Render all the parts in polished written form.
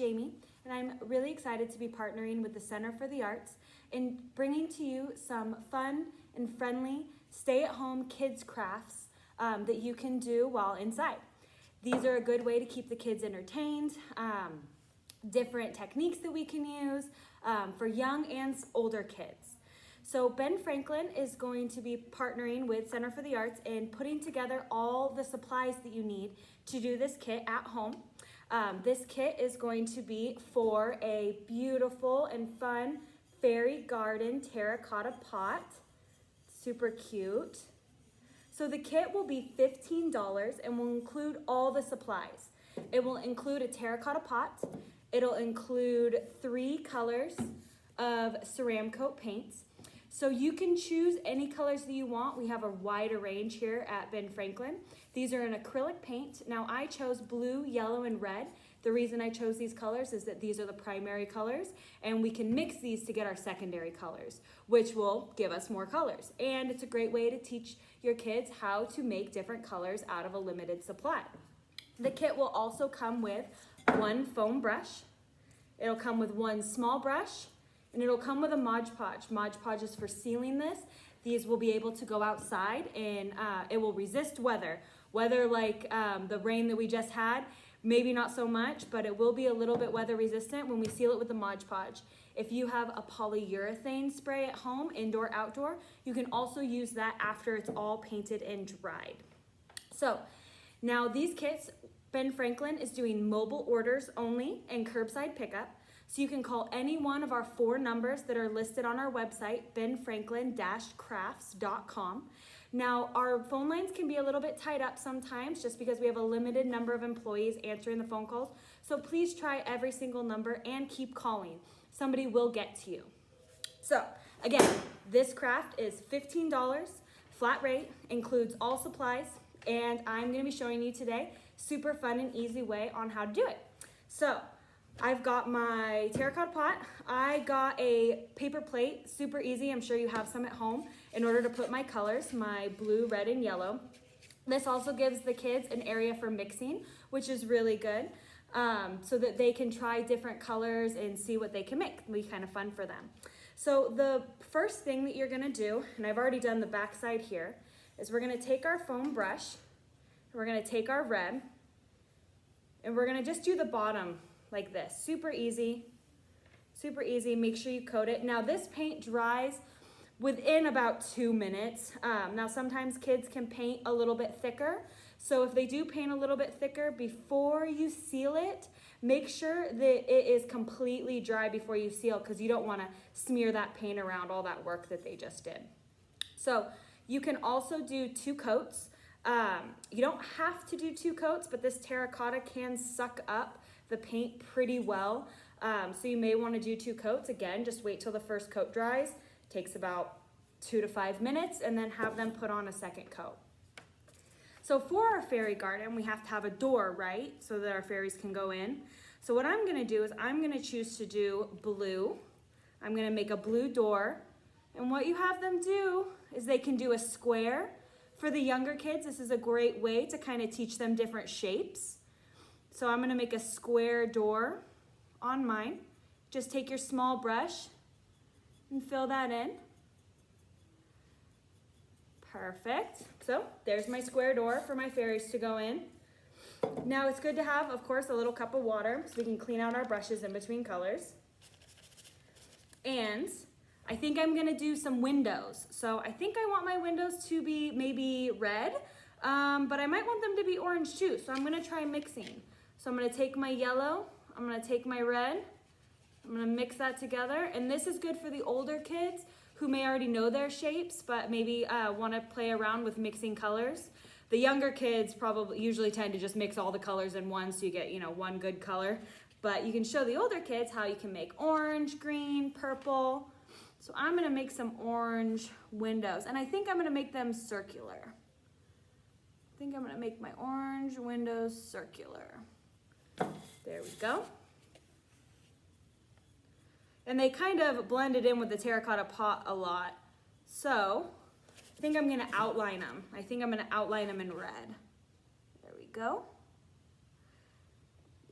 Jamie, and I'm really excited to be partnering with the Center for the Arts in bringing to you some fun and friendly stay-at-home kids crafts that you can do while inside. These are a good way to keep the kids entertained, different techniques that we can use for young and older kids. So Ben Franklin is going to be partnering with Center for the Arts in putting together all the supplies that you need to do this kit at home. This kit is going to be for a beautiful and fun fairy garden terracotta pot. Super cute. So the kit will be $15 and will include all the supplies. It will include a terracotta pot. It'll include 3 colors of Ceramcoat paints. So you can choose any colors that you want. We have a wide range here at Ben Franklin. These are an acrylic paint. Now I chose blue, yellow, and red. The reason I chose these colors is that these are the primary colors, and we can mix these to get our secondary colors, which will give us more colors. And it's a great way to teach your kids how to make different colors out of a limited supply. The kit will also come with 1 foam brush. It'll come with 1 small brush, and it'll come with a Mod Podge. Mod Podge is for sealing this. These will be able to go outside and it will resist weather. Weather like the rain that we just had, maybe not so much, but it will be a little bit weather resistant when we seal it with the Mod Podge. If you have a polyurethane spray at home, indoor, outdoor, you can also use that after it's all painted and dried. So now these kits, Ben Franklin is doing mobile orders only and curbside pickup. So you can call any one of our 4 numbers that are listed on our website, benfranklin-crafts.com. Now, our phone lines can be a little bit tied up sometimes just because we have a limited number of employees answering the phone calls. So please try every single number and keep calling. Somebody will get to you. So again, this craft is $15, flat rate, includes all supplies, and I'm gonna be showing you today super fun and easy way on how to do it. So I've got my terracotta pot. I got a paper plate, super easy. I'm sure you have some at home in order to put my colors, my blue, red, and yellow. This also gives the kids an area for mixing, which is really good, so that they can try different colors and see what they can make. It'll be kind of fun for them. So the first thing that you're gonna do, and I've already done the back side here, is we're gonna take our foam brush, and we're gonna take our red, and we're gonna just do the bottom like this. Super easy, super easy. Make sure you coat it. Now this paint dries within about 2 minutes. Now sometimes kids can paint a little bit thicker. So if they do paint a little bit thicker, before you seal it, make sure that it is completely dry before you seal, because you don't want to smear that paint around all that work that they just did. So you can also do 2 coats. You don't have to do 2 coats, but this terracotta can suck up the paint pretty well. So you may want to do 2 coats. Again, just wait till the first coat dries. Takes about 2 to 5 minutes, and then have them put on a second coat. So for our fairy garden, we have to have a door, right? So that our fairies can go in. So what I'm gonna do is I'm gonna choose to do blue. I'm gonna make a blue door. And what you have them do is they can do a square. For the younger kids, this is a great way to kind of teach them different shapes. So I'm gonna make a square door on mine. Just take your small brush and fill that in. Perfect. So there's my square door for my fairies to go in. Now it's good to have, of course, a little cup of water so we can clean out our brushes in between colors. And I think I'm gonna do some windows. So I think I want my windows to be maybe red, but I might want them to be orange too. So I'm gonna try mixing. So I'm gonna take my yellow, I'm gonna take my red, I'm gonna mix that together. And this is good for the older kids who may already know their shapes, but maybe wanna play around with mixing colors. The younger kids probably usually tend to just mix all the colors in one so you get, one good color. But you can show the older kids how you can make orange, green, purple. So I'm gonna make some orange windows, and I think I'm gonna make them circular. I think I'm gonna make my orange windows circular. There we go. And they kind of blended in with the terracotta pot a lot. So I think I'm gonna outline them. I think I'm gonna outline them in red. There we go.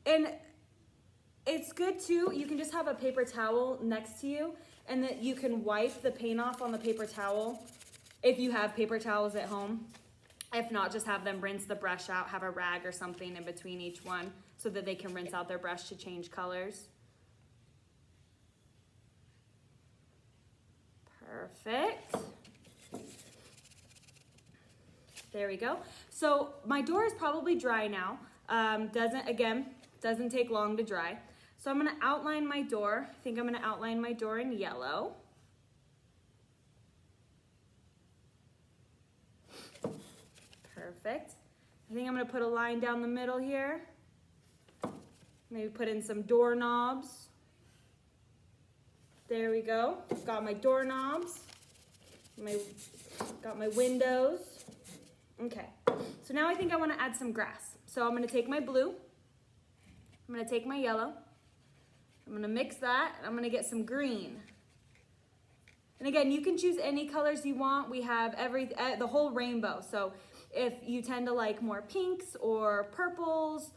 And It's good too, you can just have a paper towel next to you and that you can wipe the paint off on the paper towel if you have paper towels at home. If not, just have them rinse the brush out, have a rag or something in between each one so that they can rinse out their brush to change colors. Perfect. There we go. So my door is probably dry now. Doesn't take long to dry. So I'm gonna outline my door. I think I'm gonna outline my door in yellow. Perfect. I think I'm gonna put a line down the middle here. Maybe put in some doorknobs. There we go. Got my doorknobs. Got my windows. Okay. So now I think I wanna add some grass. So I'm gonna take my blue. I'm gonna take my yellow. I'm gonna mix that, and I'm gonna get some green. And again, you can choose any colors you want. We have the whole rainbow. So if you tend to like more pinks or purples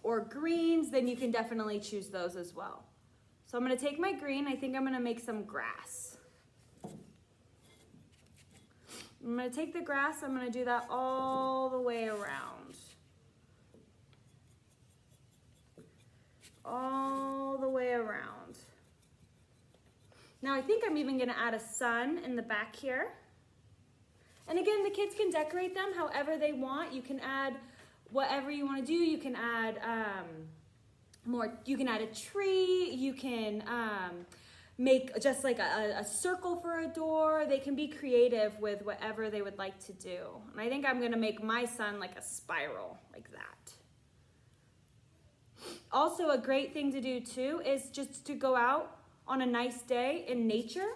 or greens, then you can definitely choose those as well. So I'm gonna take my green. I think I'm gonna make some grass. I'm gonna take the grass. I'm gonna do that all the way around. All the way around. Now I think I'm even gonna add a sun in the back here. And again, the kids can decorate them however they want. You can add whatever you want to do. You can add you can add a tree. You can make just like a circle for a door. They can be creative with whatever they would like to do. And I think I'm gonna make my sun like a spiral, like that. Also, a great thing to do too is just to go out on a nice day in nature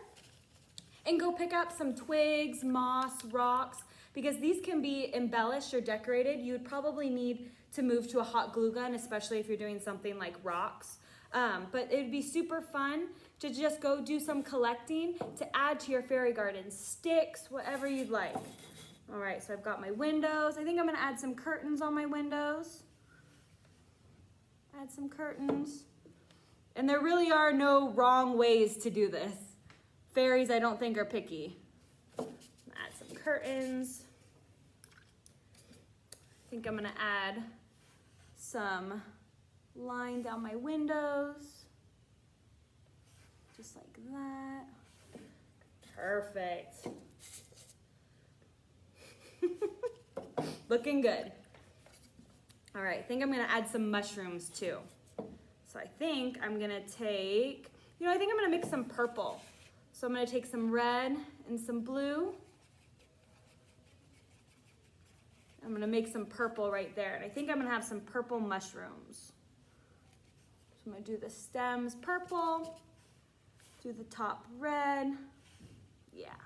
and go pick up some twigs, moss, rocks, because these can be embellished or decorated. You would probably need to move to a hot glue gun, especially if you're doing something like rocks. But it would be super fun to just go do some collecting to add to your fairy garden. Sticks, whatever you'd like. All right, so I've got my windows. I think I'm gonna add some curtains on my windows. Add some curtains. And there really are no wrong ways to do this. Fairies, I don't think, are picky. Add some curtains. I think I'm gonna add some line down my windows. Just like that. Perfect. Looking good. All right, I think I'm gonna add some mushrooms too. So I think I'm gonna take, I think I'm gonna mix some purple. So I'm gonna take some red and some blue. I'm gonna make some purple right there. And I think I'm gonna have some purple mushrooms. So I'm gonna do the stems purple, do the top red. Yeah,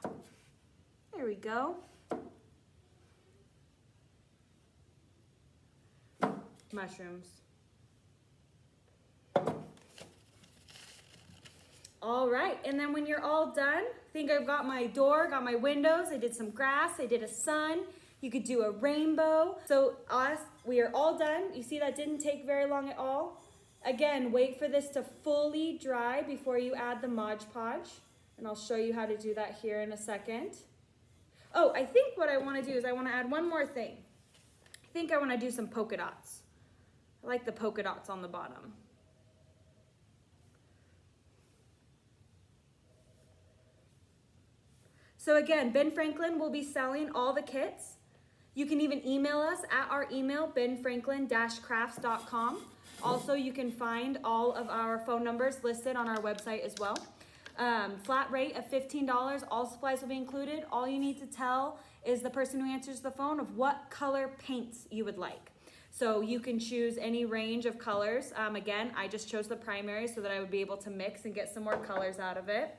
there we go. Mushrooms. All right, and then when you're all done, I think I've got my door, got my windows, I did some grass, I did a sun, you could do a rainbow. So we are all done. You see that didn't take very long at all. Again, wait for this to fully dry before you add the Mod Podge, and I'll show you how to do that here in a second. Oh, I think what I wanna do is I wanna add one more thing. I think I wanna do some polka dots. I like the polka dots on the bottom. So again, Ben Franklin will be selling all the kits. You can even email us at our email, benfranklin-crafts.com. Also, you can find all of our phone numbers listed on our website as well. Flat rate of $15, all supplies will be included. All you need to tell is the person who answers the phone of what color paints you would like. So you can choose any range of colors. Again, I just chose the primary so that I would be able to mix and get some more colors out of it.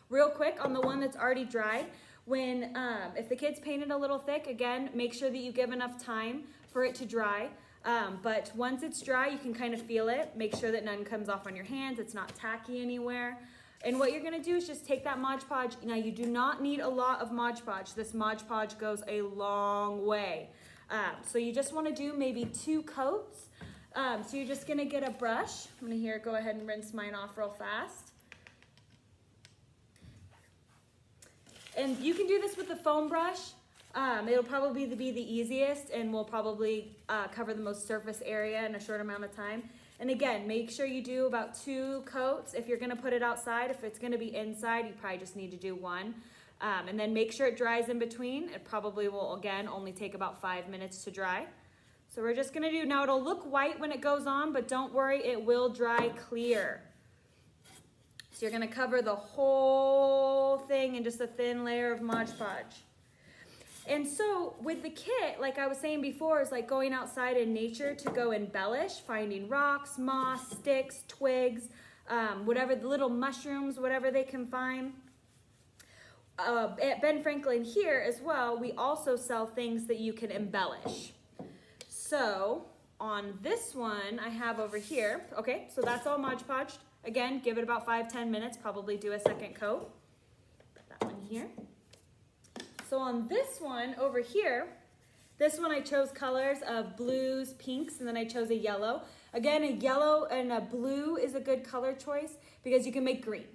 Real quick on the one that's already dried, if the kids painted a little thick, again, make sure that you give enough time for it to dry. But once it's dry, you can kind of feel it. Make sure that none comes off on your hands. It's not tacky anywhere. And what you're gonna do is just take that Mod Podge. Now you do not need a lot of Mod Podge. This Mod Podge goes a long way. So you just want to do maybe 2 coats. So you're just going to get a brush. I'm going to go ahead and rinse mine off real fast. And you can do this with a foam brush. It'll probably be the easiest and will probably cover the most surface area in a short amount of time. And again, make sure you do about 2 coats. If you're gonna put it outside, if it's gonna be inside, you probably just need to do 1. And then make sure it dries in between. It probably will, again, only take about 5 minutes to dry. So we're just gonna do, now it'll look white when it goes on, but don't worry, it will dry clear. So you're gonna cover the whole thing in just a thin layer of Mod Podge. And so with the kit, like I was saying before, is like going outside in nature to go embellish, finding rocks, moss, sticks, twigs, whatever, the little mushrooms, whatever they can find. At Ben Franklin here as well, we also sell things that you can embellish. So on this one I have over here, okay, so that's all Mod Podged. Again, give it about 5-10 minutes, probably do a second coat. Put that one here. So on this one over here, this one I chose colors of blues, pinks, and then I chose a yellow. Again, a yellow and a blue is a good color choice because you can make green.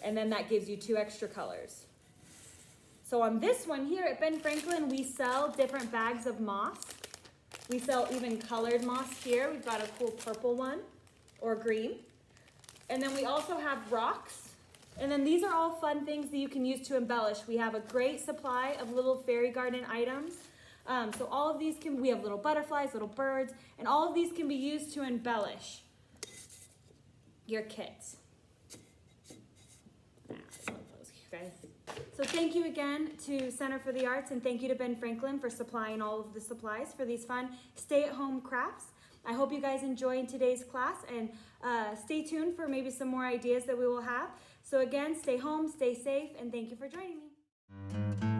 And then that gives you 2 extra colors. So on this one here at Ben Franklin, we sell different bags of moss. We sell even colored moss here. We've got a cool purple one or green. And then we also have rocks. And then these are all fun things that you can use to embellish. We have a great supply of little fairy garden items. So all of these we have little butterflies, little birds, and all of these can be used to embellish your kits. I love those, guys. So thank you again to Center for the Arts, and thank you to Ben Franklin for supplying all of the supplies for these fun stay-at-home crafts. I hope you guys enjoyed today's class, and stay tuned for maybe some more ideas that we will have. So again, stay home, stay safe, and thank you for joining me.